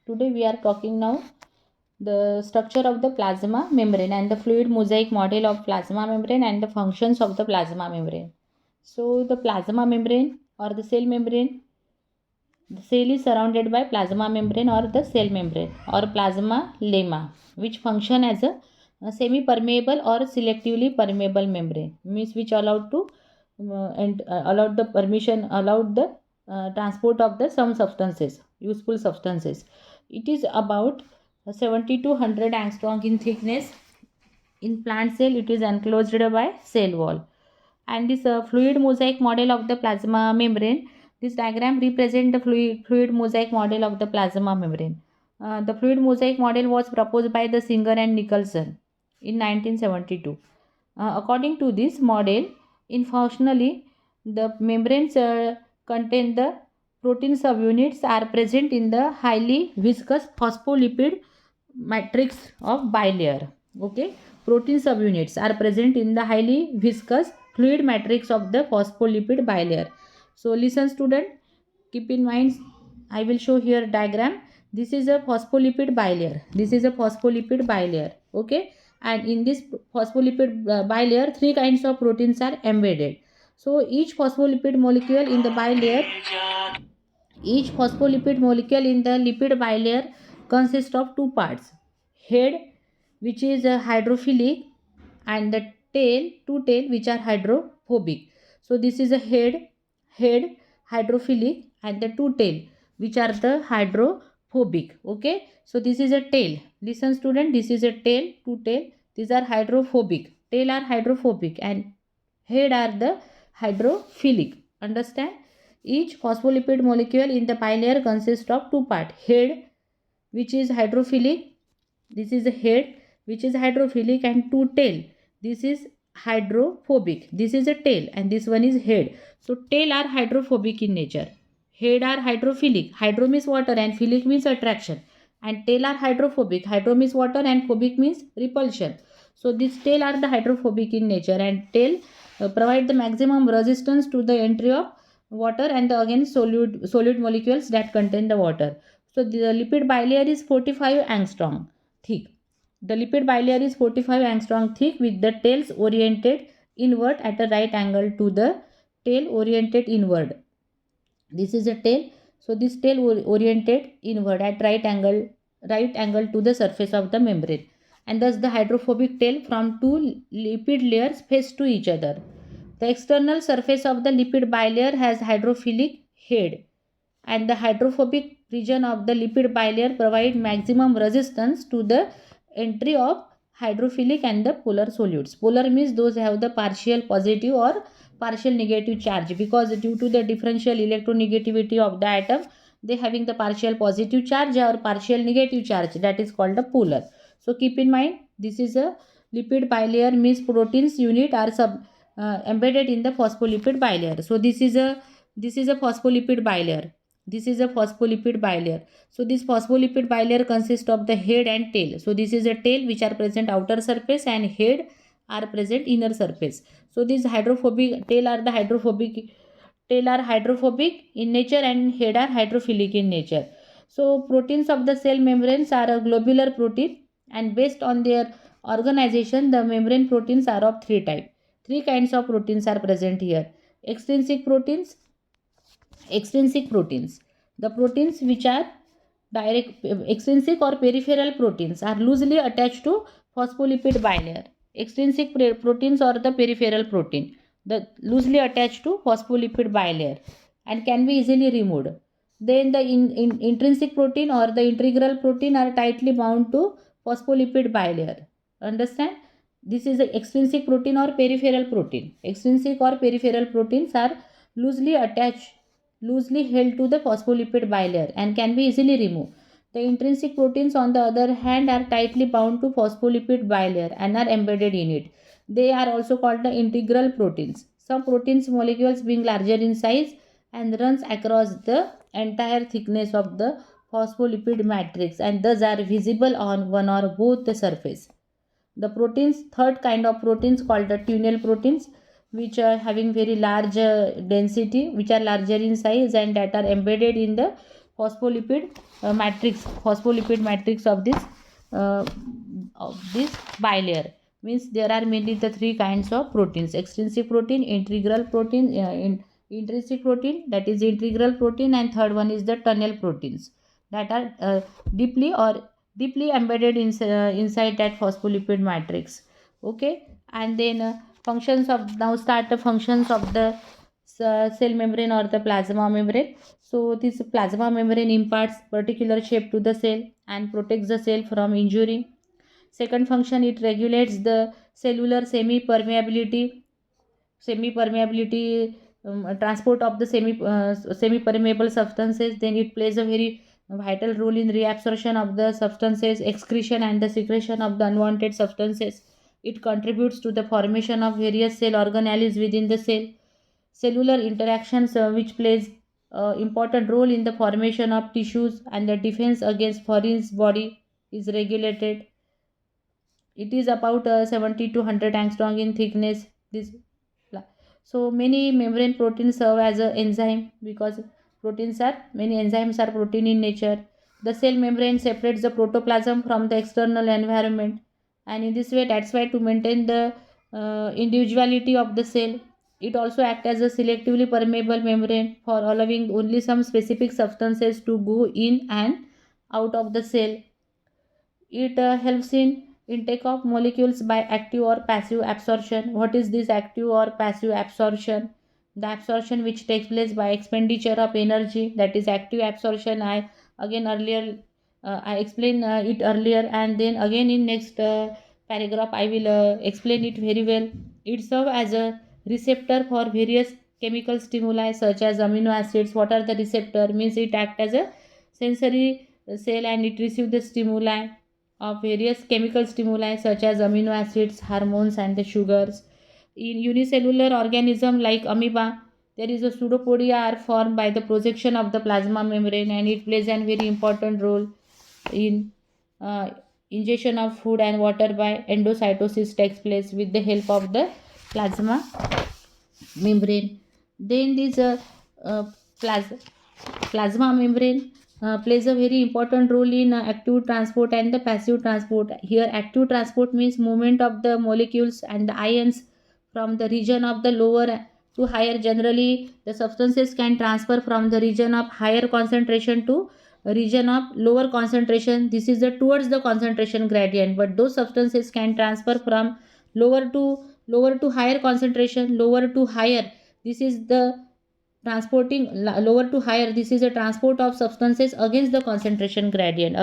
Today we are talking now the structure of the plasma membrane and the fluid mosaic model of plasma membrane and the functions of the plasma membrane. So the plasma membrane or the cell membrane, the cell is surrounded by plasma membrane or the cell membrane or plasma lemma, which function as a semi-permeable or selectively permeable membrane, means which allowed to allowed the permission allowed the transport of the some substances, useful substances. It is about 70 to 100 angstrom in thickness. In plant cell it is enclosed by cell wall. And this fluid mosaic model of the plasma membrane, this diagram represents the fluid mosaic model of the plasma membrane. The fluid mosaic model was proposed by the Singer and Nicholson in 1972. According to this model, in functionally, the membranes contain the protein subunits are present in the highly viscous phospholipid matrix of bilayer. Okay, protein subunits are present in the highly viscous fluid matrix of the phospholipid bilayer. So listen student, keep in mind, I will show here diagram. This is a phospholipid bilayer. This is a phospholipid bilayer. Okay, and in this phospholipid bilayer, three kinds of proteins are embedded. So each phospholipid molecule in the bilayer, each phospholipid molecule in the lipid bilayer consists of two parts: head, which is hydrophilic, and the two tail, which are hydrophobic. So this is a head hydrophilic, and the two tail, which are the hydrophobic. Okay, so this is a tail. Listen student, this is a tail, two tail. These are hydrophobic. Tail are hydrophobic and head are the hydrophilic. Understand? Each phospholipid molecule in the bilayer consists of two parts: head, which is hydrophilic, this is a head which is hydrophilic, and two tail, this is hydrophobic. This is a tail and this one is head. So tail are hydrophobic in nature, head are hydrophilic. Hydro means water and philic means attraction, and tail are hydrophobic. Hydro means water and phobic means repulsion. So these tail are the hydrophobic in nature, and tail provide the maximum resistance to the entry of water and the again solid molecules that contain the water. So the lipid bilayer is 45 angstrom thick. The lipid bilayer is 45 angstrom thick with the tails oriented inward at a right angle to the tail oriented inward. This is a tail. So this tail oriented inward at right angle to the surface of the membrane, and thus the hydrophobic tail from two lipid layers face to each other. The external surface of the lipid bilayer has hydrophilic head, and the hydrophobic region of the lipid bilayer provide maximum resistance to the entry of hydrophilic and the polar solutes. Polar means those have the partial positive or partial negative charge, because due to the differential electronegativity of the atom, they having the partial positive charge or partial negative charge, that is called a polar. So keep in mind, this is a lipid bilayer means proteins unit are embedded in the phospholipid bilayer. So this is a phospholipid bilayer. This is a phospholipid bilayer. So this phospholipid bilayer consists of the head and tail. So this is a tail which are present outer surface, and head are present inner surface. So these hydrophobic tail are hydrophobic in nature, and head are hydrophilic in nature. So proteins of the cell membranes are a globular protein, and based on their organization, the membrane proteins are of three types. Three kinds of proteins are present here: extrinsic proteins. The proteins which are direct extrinsic or peripheral proteins are loosely attached to phospholipid bilayer. Extrinsic proteins or the peripheral protein, the loosely attached to phospholipid bilayer and can be easily removed. Then the intrinsic protein or the integral protein are tightly bound to phospholipid bilayer. Understand? This is the extrinsic protein or peripheral protein. Extrinsic or peripheral proteins are loosely held to the phospholipid bilayer and can be easily removed. The intrinsic proteins, on the other hand, are tightly bound to phospholipid bilayer and are embedded in it. They are also called the integral proteins. Some proteins molecules being larger in size and runs across the entire thickness of the phospholipid matrix, and thus are visible on one or both the surface. The proteins, third kind of proteins called the tunnel proteins, which are having very large density, which are larger in size and that are embedded in the phospholipid matrix of this bilayer. Means there are mainly the three kinds of proteins: extrinsic protein, integral protein, intrinsic protein, that is integral protein, and third one is the tunnel proteins that are deeply embedded inside that phospholipid matrix. Okay, and then functions of, now start the functions of the cell membrane or the plasma membrane. So this plasma membrane imparts particular shape to the cell and protects the cell from injury. Second function, it regulates the cellular semi-permeability, transport of the semi-permeable substances. Then it plays a very vital role in reabsorption of the substances, excretion and the secretion of the unwanted substances. It contributes to the formation of various cell organelles within the cell. Cellular interactions, which plays important role in the formation of tissues and the defense against foreign body, is regulated. It is about 70 to 100 angstrom in thickness. This so many membrane proteins serve as an enzyme, because many enzymes are protein in nature. The cell membrane separates the protoplasm from the external environment, and in this way, that's why, to maintain the individuality of the cell, it also acts as a selectively permeable membrane for allowing only some specific substances to go in and out of the cell. It helps in intake of molecules by active or passive absorption. What is this active or passive absorption? The absorption which takes place by expenditure of energy, that is active absorption. I explained it earlier, and then again in next paragraph I will explain it very well. It serves as a receptor for various chemical stimuli such as amino acids. What are the receptor? Means it acts as a sensory cell, and it receives the stimuli of various chemical stimuli such as amino acids, hormones, and the sugars. In unicellular organism like amoeba, there is a pseudopodia are formed by the projection of the plasma membrane, and it plays a very important role in uh, ingestion of food and water by endocytosis takes place with the help of the plasma membrane. Then this uh, plas- plasma membrane plays a very important role in active transport and the passive transport. Here active transport means movement of the molecules and the ions from the region of the lower to higher. Generally the substances can transfer from the region of higher concentration to a region of lower concentration. This is the towards the concentration gradient, but those substances can transfer from lower to higher concentration, lower to higher. This is the lower to higher. This is a transport of substances against the concentration gradient.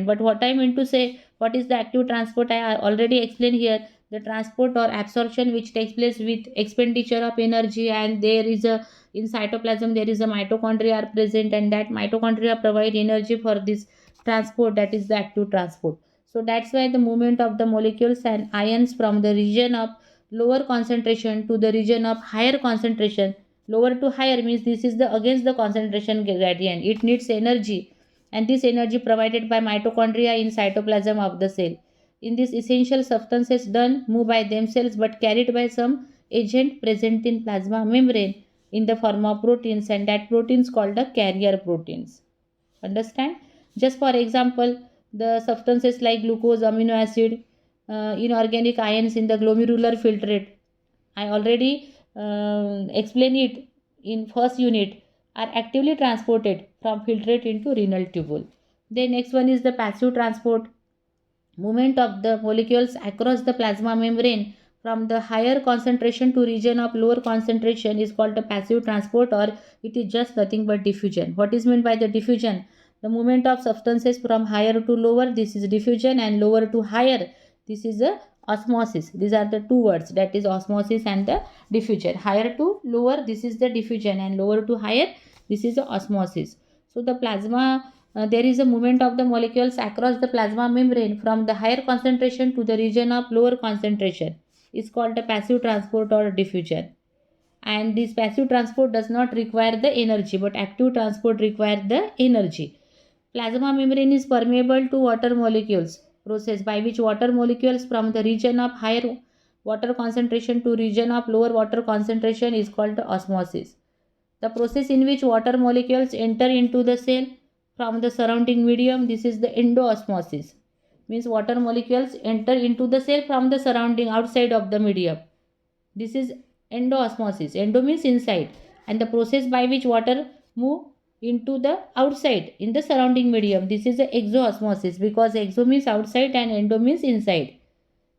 But what I mean to say, what is the active transport, I already explained here. The transport or absorption which takes place with expenditure of energy, and there is a, in cytoplasm there is a mitochondria are present, and that mitochondria provide energy for this transport, that is the active transport. So that's why the movement of the molecules and ions from the region of lower concentration to the region of higher concentration. Lower to higher means this is the against the concentration gradient. It needs energy, and this energy provided by mitochondria in cytoplasm of the cell. In this, essential substances don't move by themselves but carried by some agent present in plasma membrane in the form of proteins, and that proteins called the carrier proteins. Understand? Just for example, the substances like glucose, amino acid, inorganic ions in the glomerular filtrate, I already explained it in first unit, are actively transported from filtrate into renal tubule. The next one is the passive transport. Movement of the molecules across the plasma membrane from the higher concentration to region of lower concentration is called the passive transport, or it is just nothing but diffusion. What is meant by the diffusion? The movement of substances from higher to lower, this is diffusion, and lower to higher, this is a osmosis. These are the two words, that is osmosis and the diffusion. Higher to lower, this is the diffusion, and lower to higher, this is the osmosis. So the plasma, there is a movement of the molecules across the plasma membrane from the higher concentration to the region of lower concentration is called the passive transport or diffusion. And this passive transport does not require the energy, but active transport requires the energy. Plasma membrane is permeable to water molecules, process by which water molecules from the region of higher water concentration to region of lower water concentration is called osmosis. The process in which water molecules enter into the cell from the surrounding medium, this is the endoosmosis. Means water molecules enter into the cell from the surrounding outside of the medium. This is endoosmosis. Endo means inside, and the process by which water move into the outside in the surrounding medium. This is the exoosmosis, because exo means outside and endo means inside.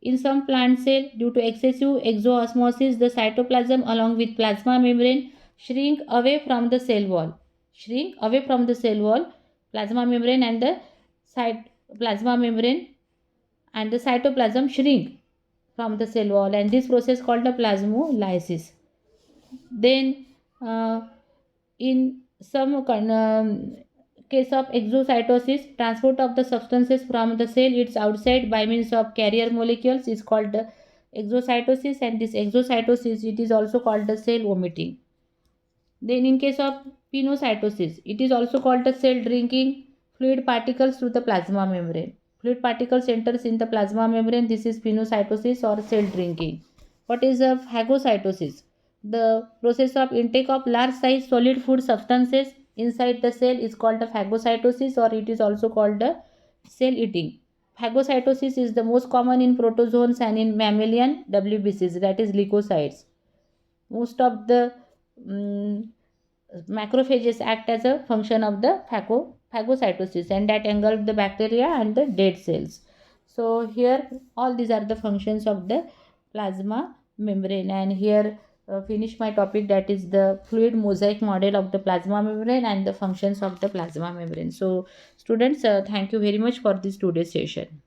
In some plant cell, due to excessive exoosmosis, the cytoplasm along with plasma membrane shrink away from the cell wall. Shrink away from the cell wall, plasma membrane and the plasma membrane and the cytoplasm shrink from the cell wall, and this process called the plasmolysis. Then in some case of exocytosis, transport of the substances from the cell its outside by means of carrier molecules is called the exocytosis, and this exocytosis, it is also called the cell vomiting. Then in case of pinocytosis, it is also called the cell drinking fluid particles through the plasma membrane. Fluid particles enters in the plasma membrane. This is pinocytosis or cell drinking. What is a phagocytosis? The process of intake of large size solid food substances inside the cell is called the phagocytosis, or it is also called the cell eating. Phagocytosis is the most common in protozoans and in mammalian WBCs, that is leukocytes. Most of the macrophages act as a function of the phagocytosis, and that engulf the bacteria and the dead cells. So here all these are the functions of the plasma membrane, and here finish my topic, that is the fluid mosaic model of the plasma membrane and the functions of the plasma membrane. So students, thank you very much for this today's session.